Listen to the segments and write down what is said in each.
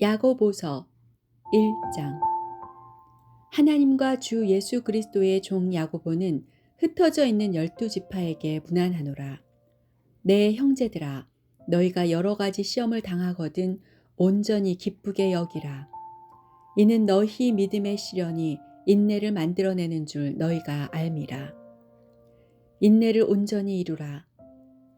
야고보서 1장. 하나님과 주 예수 그리스도의 종 야고보는 흩어져 있는 12지파에게 문안하노라. 내 형제들아, 너희가 여러 가지 시험을 당하거든 온전히 기쁘게 여기라. 이는 너희 믿음의 시련이 인내를 만들어내는 줄 너희가 알미라. 인내를 온전히 이루라.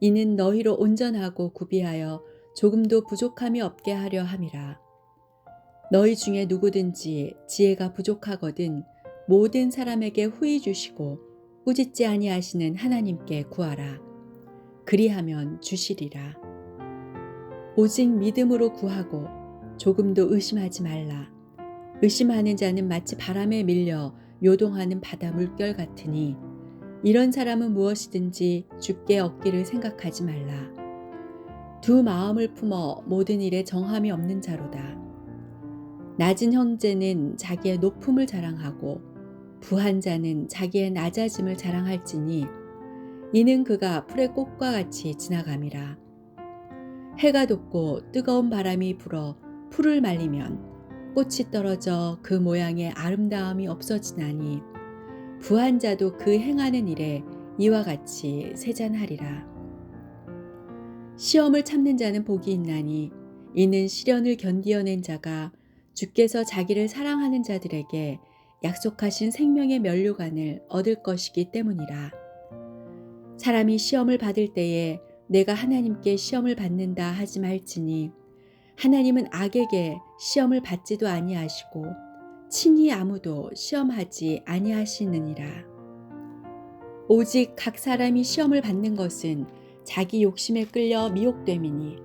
이는 너희로 온전하고 구비하여 조금도 부족함이 없게 하려 함이라. 너희 중에 누구든지 지혜가 부족하거든 모든 사람에게 후히 주시고 꾸짖지 아니하시는 하나님께 구하라. 그리하면 주시리라. 오직 믿음으로 구하고 조금도 의심하지 말라. 의심하는 자는 마치 바람에 밀려 요동하는 바다 물결 같으니 이런 사람은 무엇이든지 주께 얻기를 생각하지 말라. 두 마음을 품어 모든 일에 정함이 없는 자로다. 낮은 형제는 자기의 높음을 자랑하고 부한 자는 자기의 낮아짐을 자랑할지니 이는 그가 풀의 꽃과 같이 지나감이라. 해가 돋고 뜨거운 바람이 불어 풀을 말리면 꽃이 떨어져 그 모양의 아름다움이 없어지나니 부한 자도 그 행하는 일에 이와 같이 세잔하리라. 시험을 참는 자는 복이 있나니 이는 시련을 견디어낸 자가 주께서 자기를 사랑하는 자들에게 약속하신 생명의 면류관을 얻을 것이기 때문이라. 사람이 시험을 받을 때에 내가 하나님께 시험을 받는다 하지 말지니 하나님은 악에게 시험을 받지도 아니하시고 친히 아무도 시험하지 아니하시느니라. 오직 각 사람이 시험을 받는 것은 자기 욕심에 끌려 미혹됨이니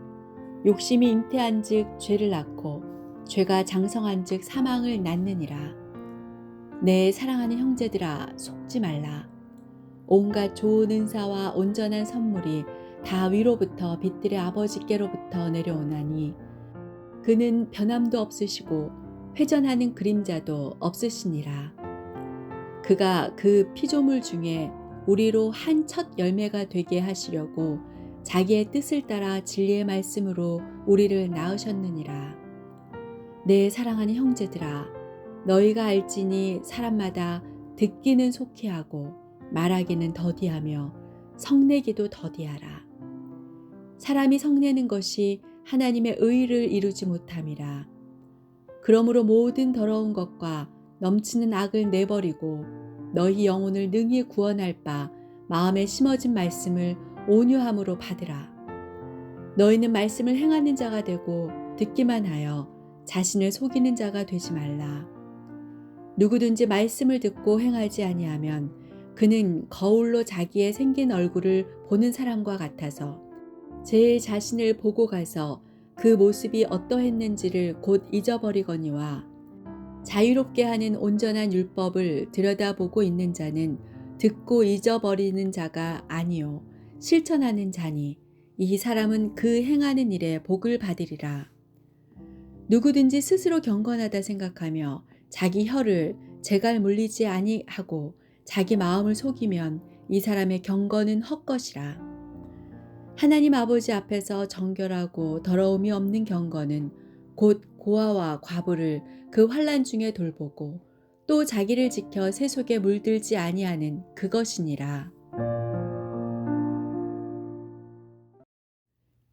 욕심이 잉태한즉 죄를 낳고 죄가 장성한즉 사망을 낳느니라. 내 사랑하는 형제들아, 속지 말라. 온갖 좋은 은사와 온전한 선물이 다 위로부터 빛들의 아버지께로부터 내려오나니 그는 변함도 없으시고 회전하는 그림자도 없으시니라. 그가 그 피조물 중에 우리로 한 첫 열매가 되게 하시려고 자기의 뜻을 따라 진리의 말씀으로 우리를 낳으셨느니라. 내 사랑하는 형제들아, 너희가 알지니 사람마다 듣기는 속히 하고 말하기는 더디하며 성내기도 더디하라. 사람이 성내는 것이 하나님의 의를 이루지 못함이라. 그러므로 모든 더러운 것과 넘치는 악을 내버리고 너희 영혼을 능히 구원할 바 마음에 심어진 말씀을 온유함으로 받으라. 너희는 말씀을 행하는 자가 되고 듣기만 하여 자신을 속이는 자가 되지 말라. 누구든지 말씀을 듣고 행하지 아니하면 그는 거울로 자기의 생긴 얼굴을 보는 사람과 같아서 제 자신을 보고 가서 그 모습이 어떠했는지를 곧 잊어버리거니와 자유롭게 하는 온전한 율법을 들여다보고 있는 자는 듣고 잊어버리는 자가 아니요 실천하는 자니 이 사람은 그 행하는 일에 복을 받으리라. 누구든지 스스로 경건하다 생각하며 자기 혀를 재갈 물리지 아니하고 자기 마음을 속이면 이 사람의 경건은 헛것이라. 하나님 아버지 앞에서 정결하고 더러움이 없는 경건은 곧 고아와 과부를 그 환난 중에 돌보고 또 자기를 지켜 세속에 물들지 아니하는 그것이니라.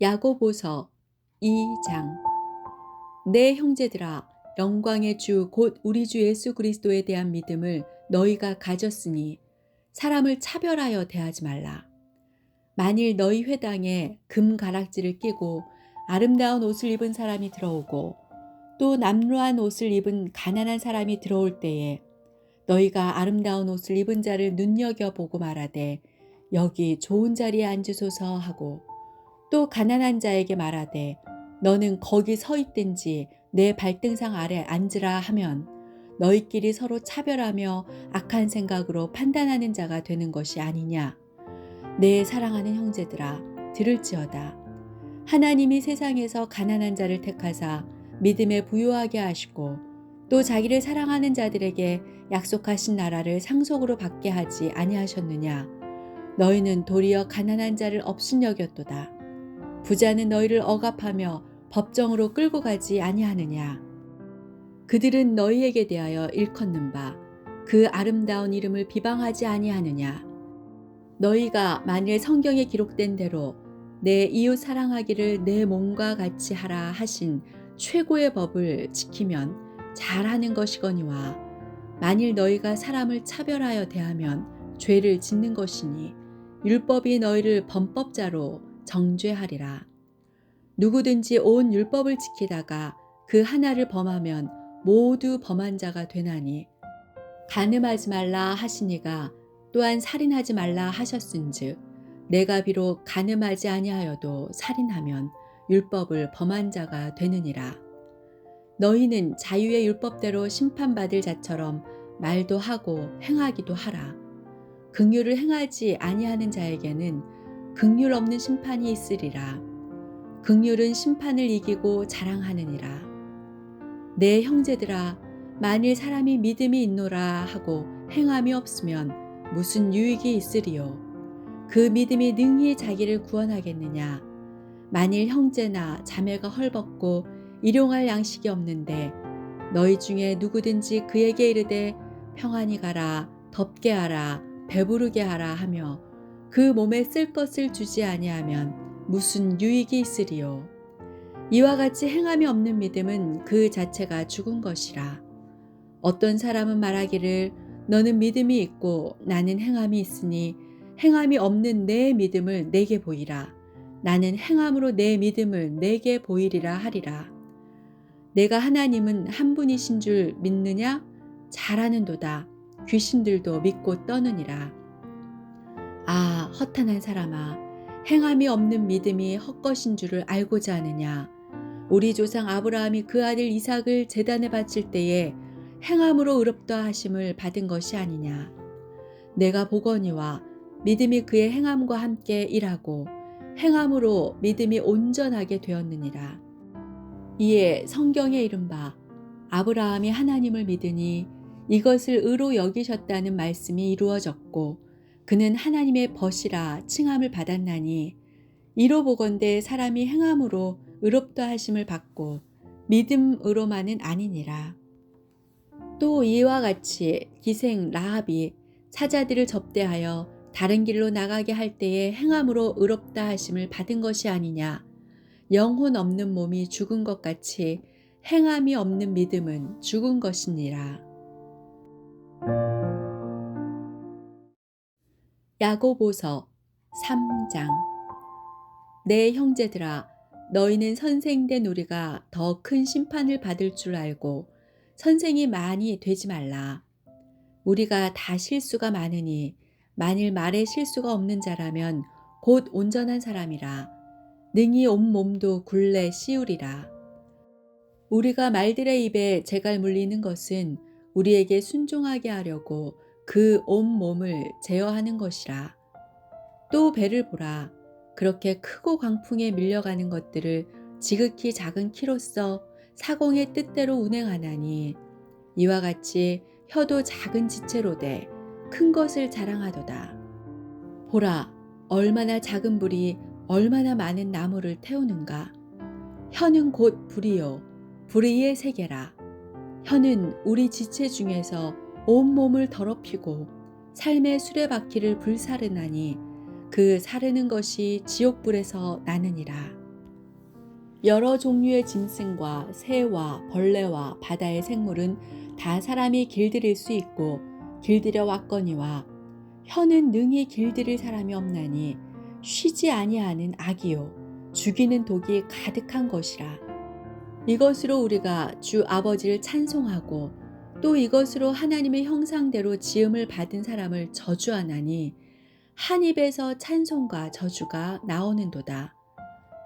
야고보서 2장. 내 형제들아, 영광의 주 곧 우리 주 예수 그리스도에 대한 믿음을 너희가 가졌으니 사람을 차별하여 대하지 말라. 만일 너희 회당에 금 가락지를 끼고 아름다운 옷을 입은 사람이 들어오고 또 남루한 옷을 입은 가난한 사람이 들어올 때에 너희가 아름다운 옷을 입은 자를 눈여겨보고 말하되 여기 좋은 자리에 앉으소서 하고 또 가난한 자에게 말하되 너는 거기 서 있든지 내 발등상 아래 앉으라 하면 너희끼리 서로 차별하며 악한 생각으로 판단하는 자가 되는 것이 아니냐. 내 사랑하는 형제들아, 들을지어다. 하나님이 세상에서 가난한 자를 택하사 믿음에 부유하게 하시고 또 자기를 사랑하는 자들에게 약속하신 나라를 상속으로 받게 하지 아니하셨느냐. 너희는 도리어 가난한 자를 업신여겼도다. 부자는 너희를 억압하며 법정으로 끌고 가지 아니하느냐. 그들은 너희에게 대하여 일컫는 바 그 아름다운 이름을 비방하지 아니하느냐. 너희가 만일 성경에 기록된 대로 내 이웃 사랑하기를 내 몸과 같이 하라 하신 최고의 법을 지키면 잘하는 것이거니와, 만일 너희가 사람을 차별하여 대하면 죄를 짓는 것이니 율법이 너희를 범법자로 정죄하리라. 누구든지 온 율법을 지키다가 그 하나를 범하면 모두 범한 자가 되나니, 간음하지 말라 하시니가 또한 살인하지 말라 하셨은즉 내가 비록 간음하지 아니하여도 살인하면 율법을 범한 자가 되느니라. 너희는 자유의 율법대로 심판받을 자처럼 말도 하고 행하기도 하라. 긍휼을 행하지 아니하는 자에게는 긍휼 없는 심판이 있으리라. 긍휼은 심판을 이기고 자랑하느니라. 내 형제들아, 만일 사람이 믿음이 있노라 하고 행함이 없으면 무슨 유익이 있으리요. 그 믿음이 능히 자기를 구원하겠느냐. 만일 형제나 자매가 헐벗고 일용할 양식이 없는데 너희 중에 누구든지 그에게 이르되 평안히 가라, 덥게 하라, 배부르게 하라 하며 그 몸에 쓸 것을 주지 아니하면 무슨 유익이 있으리요. 이와 같이 행함이 없는 믿음은 그 자체가 죽은 것이라. 어떤 사람은 말하기를 너는 믿음이 있고 나는 행함이 있으니 행함이 없는 내 믿음을 내게 보이라. 나는 행함으로 내 믿음을 내게 보이리라 하리라. 내가 하나님은 한 분이신 줄 믿느냐? 잘하는도다. 귀신들도 믿고 떠느니라. 아, 허탄한 사람아, 행함이 없는 믿음이 헛것인 줄을 알고자 하느냐? 우리 조상 아브라함이 그 아들 이삭을 제단에 바칠 때에 행함으로 의롭다 하심을 받은 것이 아니냐. 내가 보거니와 믿음이 그의 행함과 함께 일하고 행함으로 믿음이 온전하게 되었느니라. 이에 성경에 이른바 아브라함이 하나님을 믿으니 이것을 의로 여기셨다는 말씀이 이루어졌고 그는 하나님의 벗이라 칭함을 받았나니, 이로 보건대 사람이 행함으로 의롭다 하심을 받고 믿음으로만은 아니니라. 또 이와 같이 기생 라합이 사자들을 접대하여 다른 길로 나가게 할 때에 행함으로 의롭다 하심을 받은 것이 아니냐. 영혼 없는 몸이 죽은 것 같이 행함이 없는 믿음은 죽은 것이니라. 야고보서 3장. 내 형제들아, 너희는 선생된 우리가 더 큰 심판을 받을 줄 알고 선생이 많이 되지 말라. 우리가 다 실수가 많으니 만일 말에 실수가 없는 자라면 곧 온전한 사람이라. 능히 온 몸도 굴레 씌우리라. 우리가 말들의 입에 재갈 물리는 것은 우리에게 순종하게 하려고 그 온 몸을 제어하는 것이라. 또 배를 보라. 그렇게 크고 광풍에 밀려가는 것들을 지극히 작은 키로써 사공의 뜻대로 운행하나니, 이와 같이 혀도 작은 지체로 돼 큰 것을 자랑하도다. 보라, 얼마나 작은 불이 얼마나 많은 나무를 태우는가. 혀는 곧 불이요, 불의의 세계라. 혀는 우리 지체 중에서 온 몸을 더럽히고 삶의 수레바퀴를 불사르나니 그 사르는 것이 지옥불에서 나느니라. 여러 종류의 짐승과 새와 벌레와 바다의 생물은 다 사람이 길들일 수 있고 길들여 왔거니와, 혀는 능히 길들일 사람이 없나니 쉬지 아니하는 악이요 죽이는 독이 가득한 것이라. 이것으로 우리가 주 아버지를 찬송하고 또 이것으로 하나님의 형상대로 지음을 받은 사람을 저주하나니, 한 입에서 찬송과 저주가 나오는도다.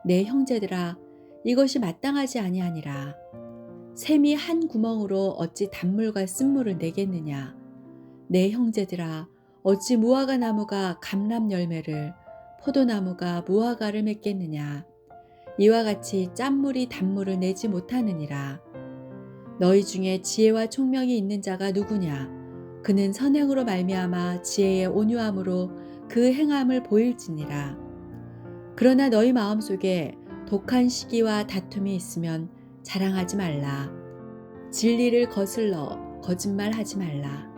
내 형제들아, 이것이 마땅하지 아니하니라. 샘이 한 구멍으로 어찌 단물과 쓴물을 내겠느냐. 내 형제들아, 어찌 무화과 나무가 감람 열매를, 포도나무가 무화과를 맺겠느냐. 이와 같이 짠물이 단물을 내지 못하느니라. 너희 중에 지혜와 총명이 있는 자가 누구냐. 그는 선행으로 말미암아 지혜의 온유함으로 그 행함을 보일지니라. 그러나 너희 마음속에 독한 시기와 다툼이 있으면 자랑하지 말라. 진리를 거슬러 거짓말하지 말라.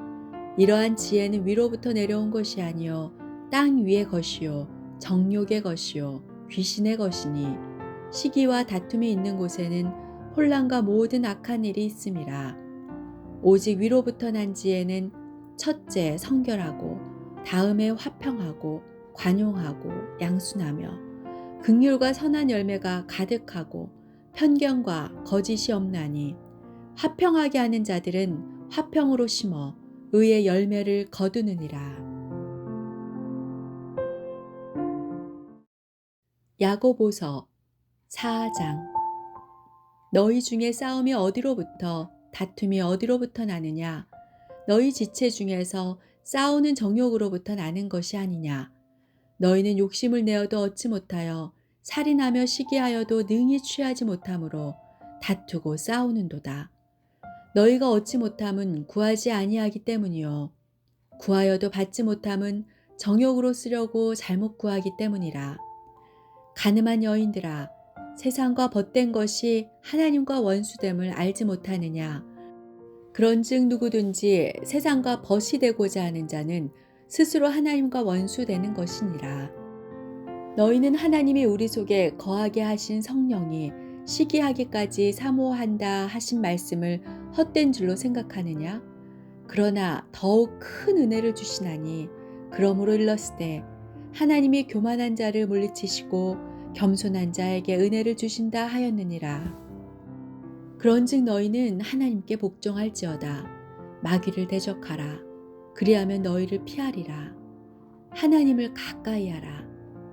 이러한 지혜는 위로부터 내려온 것이 아니요 땅 위의 것이요 정욕의 것이요 귀신의 것이니 시기와 다툼이 있는 곳에는 혼란과 모든 악한 일이 있음이라. 오직 위로부터 난 지혜는 첫째 성결하고 다음에 화평하고 관용하고 양순하며 긍휼과 선한 열매가 가득하고 편견과 거짓이 없나니 화평하게 하는 자들은 화평으로 심어 의의 열매를 거두느니라. 야고보서 4장. 너희 중에 싸움이 어디로부터 다툼이 어디로부터 나느냐? 너희 지체 중에서 싸우는 정욕으로부터 나는 것이 아니냐? 너희는 욕심을 내어도 얻지 못하여 살인하며 시기하여도 능히 취하지 못하므로 다투고 싸우는도다. 너희가 얻지 못함은 구하지 아니하기 때문이요 구하여도 받지 못함은 정욕으로 쓰려고 잘못 구하기 때문이라. 가늠한 여인들아, 세상과 벗된 것이 하나님과 원수됨을 알지 못하느냐? 그런즉 누구든지 세상과 벗이 되고자 하는 자는 스스로 하나님과 원수되는 것이니라. 너희는 하나님이 우리 속에 거하게 하신 성령이 시기하기까지 사모한다 하신 말씀을 헛된 줄로 생각하느냐? 그러나 더욱 큰 은혜를 주시나니 그러므로 일렀으되 하나님이 교만한 자를 물리치시고 겸손한 자에게 은혜를 주신다 하였느니라. 그런즉 너희는 하나님께 복종할지어다. 마귀를 대적하라. 그리하면 너희를 피하리라. 하나님을 가까이 하라.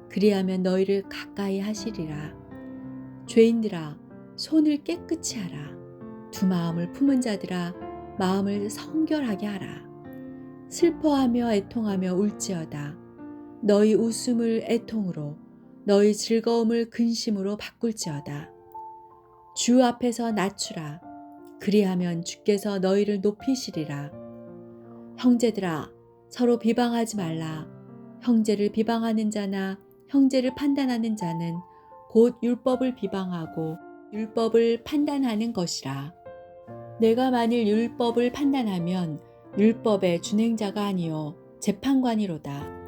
그리하면 너희를 가까이 하시리라. 죄인들아, 손을 깨끗이 하라. 두 마음을 품은 자들아, 마음을 성결하게 하라. 슬퍼하며 애통하며 울지어다. 너희 웃음을 애통으로, 너희 즐거움을 근심으로 바꿀지어다. 주 앞에서 낮추라. 그리하면 주께서 너희를 높이시리라. 형제들아, 서로 비방하지 말라. 형제를 비방하는 자나 형제를 판단하는 자는 곧 율법을 비방하고 율법을 판단하는 것이라. 내가 만일 율법을 판단하면 율법의 준행자가 아니요 재판관이로다.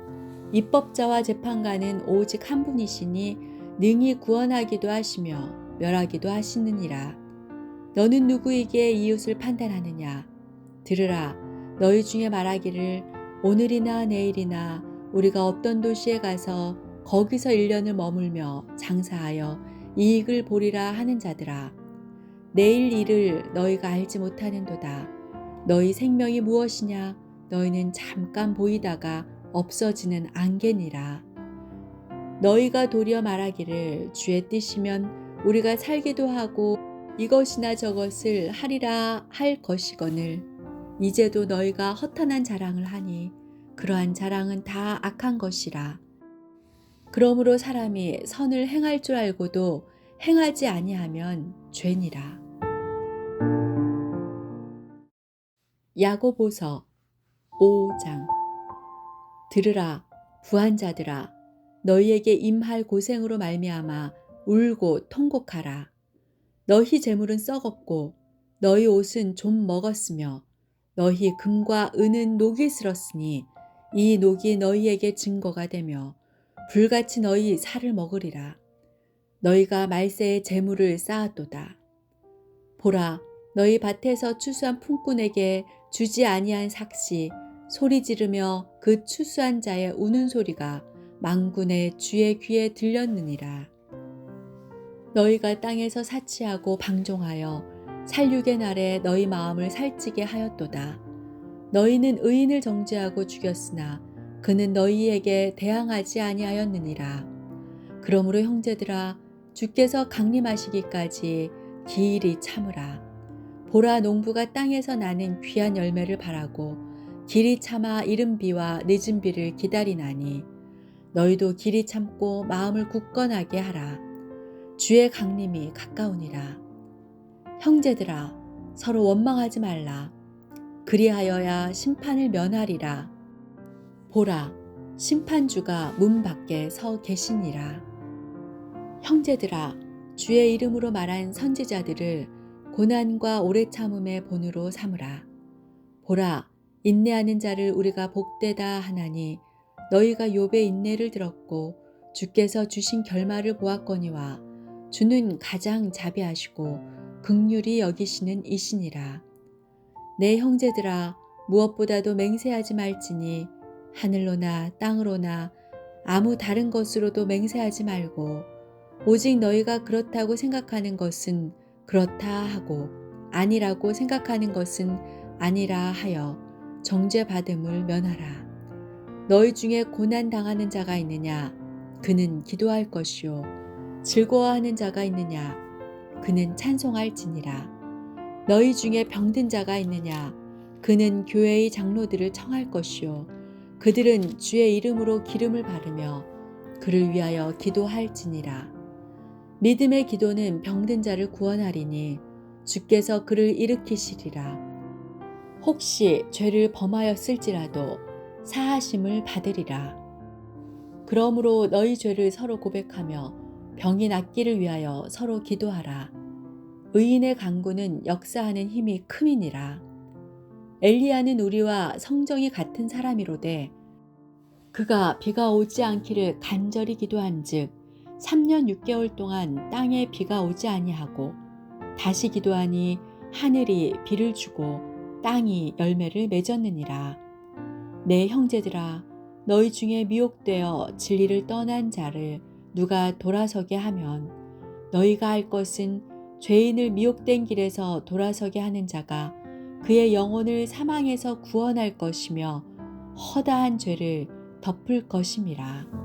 입법자와 재판관은 오직 한 분이시니 능히 구원하기도 하시며 멸하기도 하시느니라. 너는 누구에게 이웃을 판단하느냐? 들으라. 너희 중에 말하기를 오늘이나 내일이나 우리가 어떤 도시에 가서 거기서 1년을 머물며 장사하여 이익을 보리라 하는 자들아. 내일 일을 너희가 알지 못하는도다. 너희 생명이 무엇이냐? 너희는 잠깐 보이다가 없어지는 안개니라. 너희가 도리어 말하기를 주의 뜻이면 우리가 살기도 하고 이것이나 저것을 하리라 할 것이거늘 이제도 너희가 허탄한 자랑을 하니 그러한 자랑은 다 악한 것이라. 그러므로 사람이 선을 행할 줄 알고도 행하지 아니하면 죄니라. 야고보서 5장. 들으라, 부한 자들아, 너희에게 임할 고생으로 말미암아 울고 통곡하라. 너희 재물은 썩었고 너희 옷은 좀 먹었으며 너희 금과 은은 녹이 슬었으니 이 녹이 너희에게 증거가 되며 불같이 너희 살을 먹으리라. 너희가 말세에 재물을 쌓았도다. 보라, 너희 밭에서 추수한 품꾼에게 주지 아니한 삭시 소리 지르며 그 추수한 자의 우는 소리가 만군의 주의 귀에 들렸느니라. 너희가 땅에서 사치하고 방종하여 살육의 날에 너희 마음을 살찌게 하였도다. 너희는 의인을 정죄하고 죽였으나 그는 너희에게 대항하지 아니하였느니라. 그러므로 형제들아, 주께서 강림하시기까지 기일이 참으라. 보라, 농부가 땅에서 나는 귀한 열매를 바라고 길이 참아 이른 비와 늦은 비를 기다리나니 너희도 길이 참고 마음을 굳건하게 하라. 주의 강림이 가까우니라. 형제들아, 서로 원망하지 말라. 그리하여야 심판을 면하리라. 보라, 심판주가 문 밖에 서 계시니라. 형제들아, 주의 이름으로 말한 선지자들을 고난과 오래 참음의 본으로 삼으라. 보라, 인내하는 자를 우리가 복되다 하나니 너희가 욥의 인내를 들었고 주께서 주신 결말을 보았거니와 주는 가장 자비하시고 긍휼히 여기시는 이시니라. 내 형제들아, 무엇보다도 맹세하지 말지니 하늘로나 땅으로나 아무 다른 것으로도 맹세하지 말고 오직 너희가 그렇다고 생각하는 것은 그렇다 하고 아니라고 생각하는 것은 아니라 하여 정죄받음을 면하라. 너희 중에 고난 당하는 자가 있느냐? 그는 기도할 것이요. 즐거워하는 자가 있느냐? 그는 찬송할지니라. 너희 중에 병든 자가 있느냐? 그는 교회의 장로들을 청할 것이요. 그들은 주의 이름으로 기름을 바르며 그를 위하여 기도할지니라. 믿음의 기도는 병든 자를 구원하리니 주께서 그를 일으키시리라. 혹시 죄를 범하였을지라도 사하심을 받으리라. 그러므로 너희 죄를 서로 고백하며 병이 낫기를 위하여 서로 기도하라. 의인의 간구는 역사하는 힘이 큼이니라. 엘리야는 우리와 성정이 같은 사람이로되 그가 비가 오지 않기를 간절히 기도한즉 3년 6개월 동안 땅에 비가 오지 아니하고 다시 기도하니 하늘이 비를 주고 땅이 열매를 맺었느니라. 내 형제들아, 너희 중에 미혹되어 진리를 떠난 자를 누가 돌아서게 하면 너희가 할 것은 죄인을 미혹된 길에서 돌아서게 하는 자가 그의 영혼을 사망에서 구원할 것이며 허다한 죄를 덮을 것임이라.